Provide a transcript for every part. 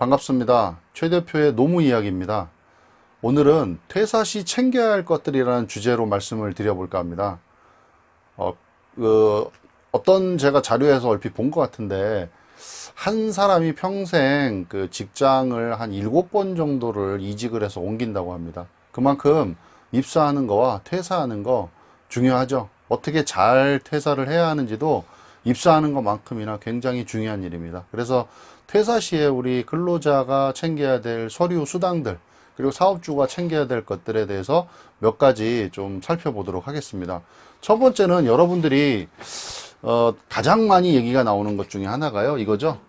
반갑습니다. 최 대표의 노무 이야기입니다. 오늘은 퇴사 시 챙겨야 할 것들이라는 주제로 말씀을 드려볼까 합니다. 어떤 제가 자료에서 얼핏 본 것 같은데, 한 사람이 평생 그 직장을 한 7번 정도를 이직을 해서 옮긴다고 합니다. 그만큼 입사하는 거와 퇴사하는 거 중요하죠. 어떻게 잘 퇴사를 해야 하는지도 입사하는 것만큼이나 굉장히 중요한 일입니다. 그래서 퇴사 시에 우리 근로자가 챙겨야 될 서류 수당들, 그리고 사업주가 챙겨야 될 것들에 대해서 몇 가지 좀 살펴보도록 하겠습니다. 첫 번째는 여러분들이 가장 많이 얘기가 나오는 것 중에 하나가요, 이거죠.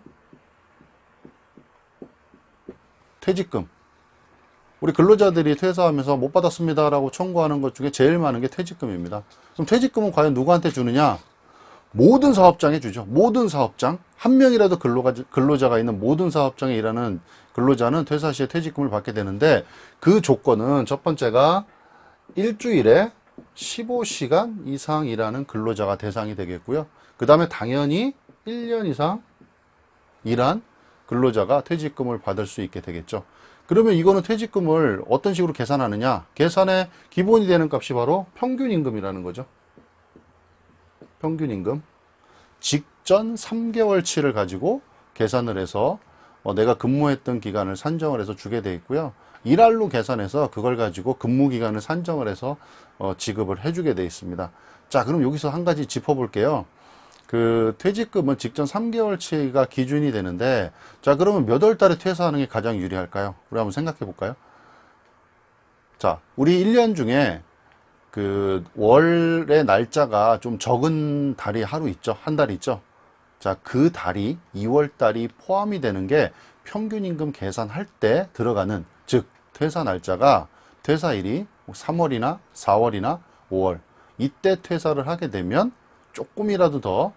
퇴직금. 우리 근로자들이 퇴사하면서 못 받았습니다 라고 청구하는 것 중에 제일 많은 게 퇴직금입니다. 그럼 퇴직금은 과연 누구한테 주느냐? 모든 사업장에 주죠. 모든 사업장, 한 명이라도 근로자가 있는 모든 사업장에 일하는 근로자는 퇴사 시에 퇴직금을 받게 되는데, 그 조건은 첫 번째가 일주일에 15시간 이상 일하는 근로자가 대상이 되겠고요. 그 다음에 당연히 1년 이상 일한 근로자가 퇴직금을 받을 수 있게 되겠죠. 그러면 이거는 퇴직금을 어떤 식으로 계산하느냐? 계산의 기본이 되는 값이 바로 평균임금이라는 거죠. 평균임금. 직전 3개월치를 가지고 계산을 해서 내가 근무했던 기간을 산정을 해서 주게 돼 있고요. 일할로 계산해서 그걸 가지고 근무 기간을 산정을 해서 지급을 해주게 돼 있습니다. 자, 그럼 여기서 한 가지 짚어볼게요. 그 퇴직금은 직전 3개월치가 기준이 되는데, 자, 그러면 몇 월 달에 퇴사하는 게 가장 유리할까요? 우리 한번 생각해 볼까요? 자, 우리 1년 중에 그 월의 날짜가 좀 적은 달이 하루 있죠. 한 달 있죠. 자, 그 달이 2월 달이 포함이 되는 게 평균임금 계산할 때 들어가는, 즉 퇴사 날짜가, 퇴사일이 3월이나 4월이나 5월 이때 퇴사를 하게 되면 조금이라도 더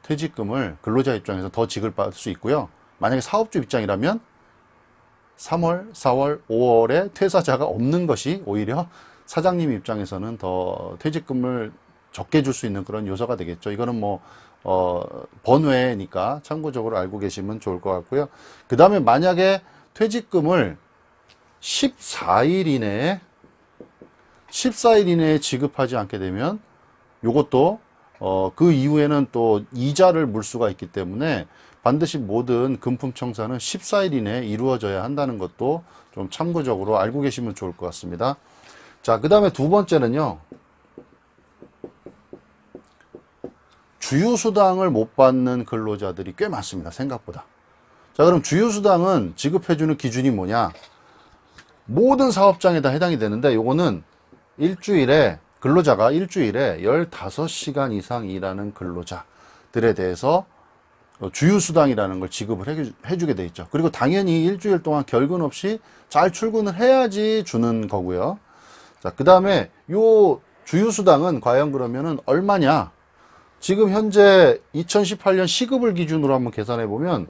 퇴직금을 근로자 입장에서 더 지급받을 수 있고요. 만약에 사업주 입장이라면 3월, 4월, 5월에 퇴사자가 없는 것이 오히려 사장님 입장에서는 더 퇴직금을 적게 줄 수 있는 그런 요소가 되겠죠. 이거는 뭐 번외니까 참고적으로 알고 계시면 좋을 것 같고요. 그 다음에 만약에 퇴직금을 14일 이내에 지급하지 않게 되면 요것도 그 이후에는 또 이자를 물 수가 있기 때문에 반드시 모든 금품 청산은 14일 이내에 이루어져야 한다는 것도 좀 참고적으로 알고 계시면 좋을 것 같습니다. 자, 그 다음에 두 번째는요, 주휴수당을 못 받는 근로자들이 꽤 많습니다. 생각보다. 자, 그럼 주휴수당은 지급해주는 기준이 뭐냐? 모든 사업장에 다 해당이 되는데, 요거는 근로자가 일주일에 15시간 이상 일하는 근로자들에 대해서 주휴수당이라는 걸 지급을 해주게 돼 있죠. 그리고 당연히 일주일 동안 결근 없이 잘 출근을 해야지 주는 거고요. 자, 그 다음에 요 주휴수당은 과연 그러면은 얼마냐? 지금 현재 2018년 시급을 기준으로 한번 계산해 보면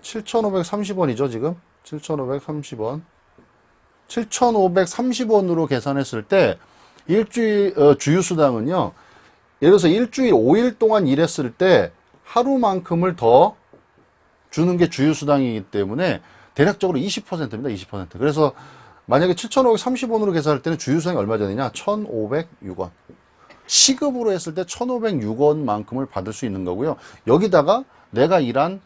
7,530원이죠, 지금. 7,530원. 7,530원으로 계산했을 때 주휴수당은요, 예를 들어서 일주일 5일 동안 일했을 때 하루만큼을 더 주는 게 주휴수당이기 때문에 대략적으로 20%입니다, 20%. 그래서 만약에 7,530원으로 계산할 때는 주휴수당이 얼마 되느냐? 1,506원. 시급으로 했을 때 1,506원만큼을 받을 수 있는 거고요. 여기다가 내가 일한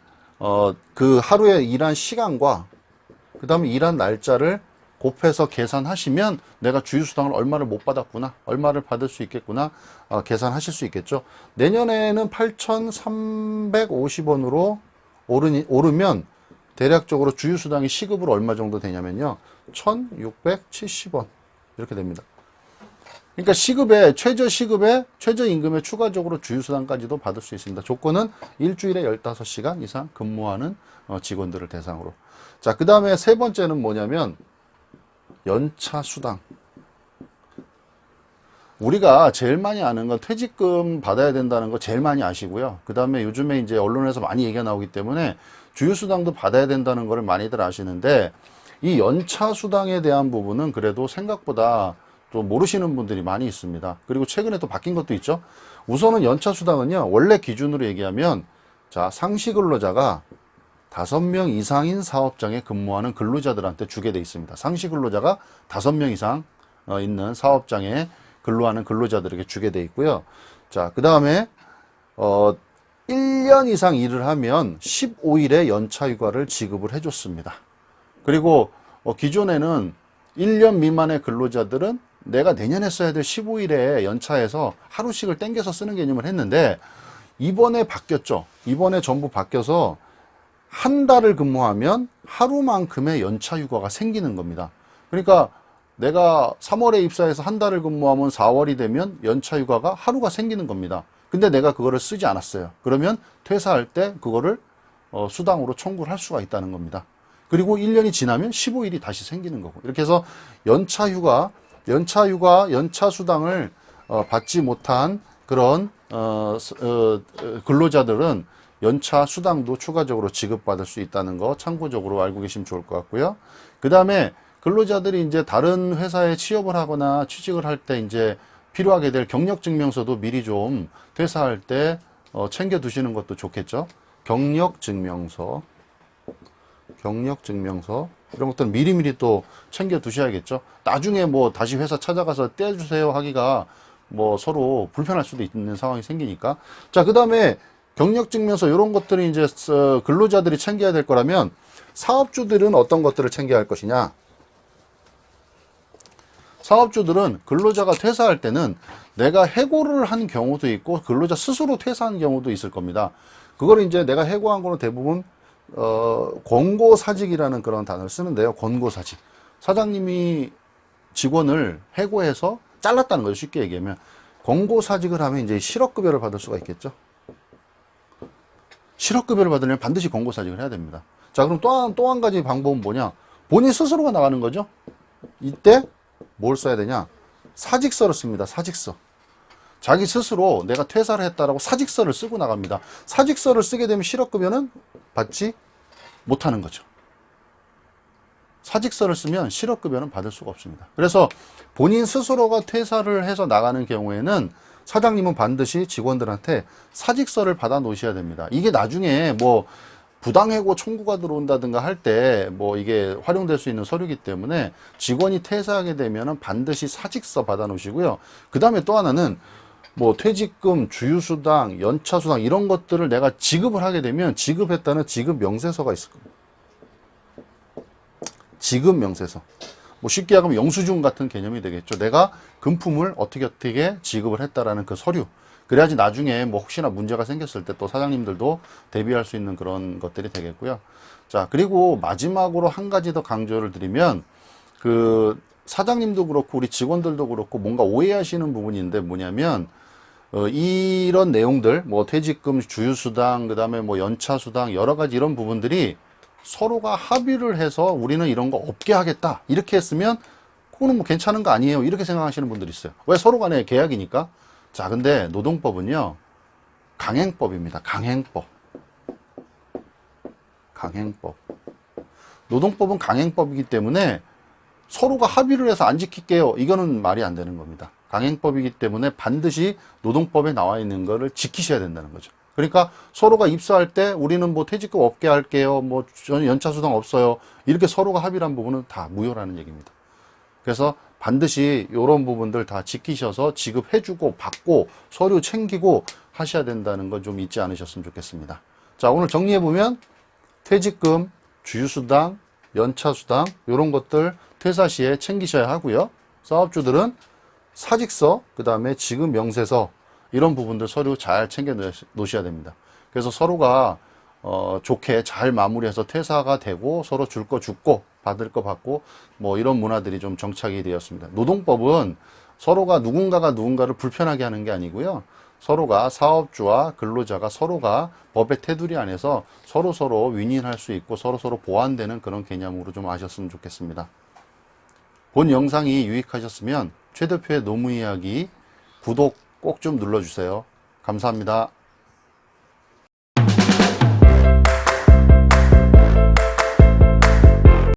그 하루에 일한 시간과 그 다음에 일한 날짜를 곱해서 계산하시면 내가 주휴수당을 얼마를 못 받았구나, 얼마를 받을 수 있겠구나 계산하실 수 있겠죠. 내년에는 8,350원으로 오르면 대략적으로 주휴수당이 시급으로 얼마 정도 되냐면요, 1,670원 이렇게 됩니다. 그러니까 최저임금에 추가적으로 주휴수당까지도 받을 수 있습니다. 조건은 일주일에 15시간 이상 근무하는 직원들을 대상으로. 자, 그 다음에 세 번째는 뭐냐면 연차수당. 우리가 제일 많이 아는 건 퇴직금 받아야 된다는 거 제일 많이 아시고요. 그 다음에 요즘에 이제 언론에서 많이 얘기가 나오기 때문에 주휴수당도 받아야 된다는 거를 많이들 아시는데, 이 연차수당에 대한 부분은 그래도 생각보다 또 모르시는 분들이 많이 있습니다. 그리고 최근에 또 바뀐 것도 있죠. 우선은 연차수당은요, 원래 기준으로 얘기하면, 자, 상시 근로자가 5명 이상인 사업장에 근무하는 근로자들한테 주게 돼 있습니다. 상시 근로자가 5명 이상 있는 사업장에 근로하는 근로자들에게 주게 돼 있고요. 자, 그 다음에 1년 이상 일을 하면 15일의 연차 휴가를 지급을 해줬습니다. 그리고 기존에는 1년 미만의 근로자들은 내가 내년에 써야 될 15일에 연차에서 하루씩을 땡겨서 쓰는 개념을 했는데, 이번에 바뀌었죠. 이번에 전부 바뀌어서 한 달을 근무하면 하루만큼의 연차 휴가가 생기는 겁니다. 그러니까 내가 3월에 입사해서 한 달을 근무하면 4월이 되면 연차 휴가가 하루가 생기는 겁니다. 근데 내가 그거를 쓰지 않았어요. 그러면 퇴사할 때 그거를 수당으로 청구를 할 수가 있다는 겁니다. 그리고 1년이 지나면 15일이 다시 생기는 거고, 이렇게 해서 연차 휴가, 연차 수당을 받지 못한 그런 근로자들은 연차 수당도 추가적으로 지급받을 수 있다는 거 참고적으로 알고 계시면 좋을 것 같고요. 그 다음에 근로자들이 이제 다른 회사에 취업을 하거나 취직을 할 때 이제 필요하게 될 경력증명서도 미리 좀 퇴사할 때 챙겨 두시는 것도 좋겠죠. 경력증명서 이런 것들은 미리미리 또 챙겨 두셔야겠죠. 나중에 뭐 다시 회사 찾아가서 떼주세요 하기가 뭐 서로 불편할 수도 있는 상황이 생기니까. 자, 그 다음에 경력증명서 이런 것들이 이제 근로자들이 챙겨야 될 거라면 사업주들은 어떤 것들을 챙겨야 할 것이냐. 사업주들은 근로자가 퇴사할 때는 내가 해고를 한 경우도 있고 근로자 스스로 퇴사한 경우도 있을 겁니다. 그걸 이제 내가 해고한 거는 대부분 권고사직이라는 그런 단어를 쓰는데요. 권고사직. 사장님이 직원을 해고해서 잘랐다는 거죠. 쉽게 얘기하면. 권고사직을 하면 이제 실업급여를 받을 수가 있겠죠. 실업급여를 받으려면 반드시 권고사직을 해야 됩니다. 자, 그럼 또 한 가지 방법은 뭐냐? 본인 스스로가 나가는 거죠. 이때 뭘 써야 되냐? 사직서를 씁니다. 사직서. 자기 스스로 내가 퇴사를 했다라고 사직서를 쓰고 나갑니다. 사직서를 쓰게 되면 실업급여는 받지 못하는 거죠. 사직서를 쓰면 실업급여는 받을 수가 없습니다. 그래서 본인 스스로가 퇴사를 해서 나가는 경우에는 사장님은 반드시 직원들한테 사직서를 받아 놓으셔야 됩니다. 이게 나중에 뭐 부당해고 청구가 들어온다든가 할 때 뭐 이게 활용될 수 있는 서류이기 때문에 직원이 퇴사하게 되면은 반드시 사직서 받아 놓으시고요. 그 다음에 또 하나는 뭐 퇴직금, 주휴수당, 연차수당 이런 것들을 내가 지급을 하게 되면 지급했다는 지급명세서가 있을 겁니다. 지급명세서. 뭐 쉽게 하면 영수증 같은 개념이 되겠죠. 내가 금품을 어떻게 지급을 했다라는 그 서류. 그래야지 나중에 뭐 혹시나 문제가 생겼을 때 또 사장님들도 대비할 수 있는 그런 것들이 되겠고요. 자, 그리고 마지막으로 한 가지 더 강조를 드리면, 그 사장님도 그렇고 우리 직원들도 그렇고 뭔가 오해하시는 부분이 있는데 뭐냐면, 이런 내용들, 뭐 퇴직금, 주휴수당, 그 다음에 뭐 연차수당, 여러 가지 이런 부분들이 서로가 합의를 해서 우리는 이런 거 없게 하겠다. 이렇게 했으면, 그거는 뭐 괜찮은 거 아니에요. 이렇게 생각하시는 분들이 있어요. 왜? 서로 간에 계약이니까. 자, 근데 노동법은요, 강행법입니다. 강행법. 노동법은 강행법이기 때문에 서로가 합의를 해서 안 지킬게요. 이거는 말이 안 되는 겁니다. 강행법이기 때문에 반드시 노동법에 나와 있는 거를 지키셔야 된다는 거죠. 그러니까 서로가 입사할 때 우리는 뭐 퇴직금 없게 할게요. 뭐 저는 연차수당 없어요. 이렇게 서로가 합의를 한 부분은 다 무효라는 얘기입니다. 그래서 반드시 이런 부분들 다 지키셔서 지급해주고 받고 서류 챙기고 하셔야 된다는 건 좀 잊지 않으셨으면 좋겠습니다. 자, 오늘 정리해보면 퇴직금, 주휴수당, 연차수당 이런 것들 퇴사 시에 챙기셔야 하고요. 사업주들은 사직서, 그 다음에 지급명세서 이런 부분들 서류 잘 챙겨 놓으셔야 됩니다. 그래서 서로가 좋게 잘 마무리해서 퇴사가 되고 서로 줄 거 줍고 받을 거 받고 뭐 이런 문화들이 좀 정착이 되었습니다. 노동법은 누군가가 누군가를 불편하게 하는 게 아니고요. 서로가 사업주와 근로자가 서로가 법의 테두리 안에서 서로 윈윈할 수 있고 서로 보완되는 그런 개념으로 좀 아셨으면 좋겠습니다. 본 영상이 유익하셨으면 최 대표의 노무 이야기 구독 꼭 좀 눌러주세요. 감사합니다.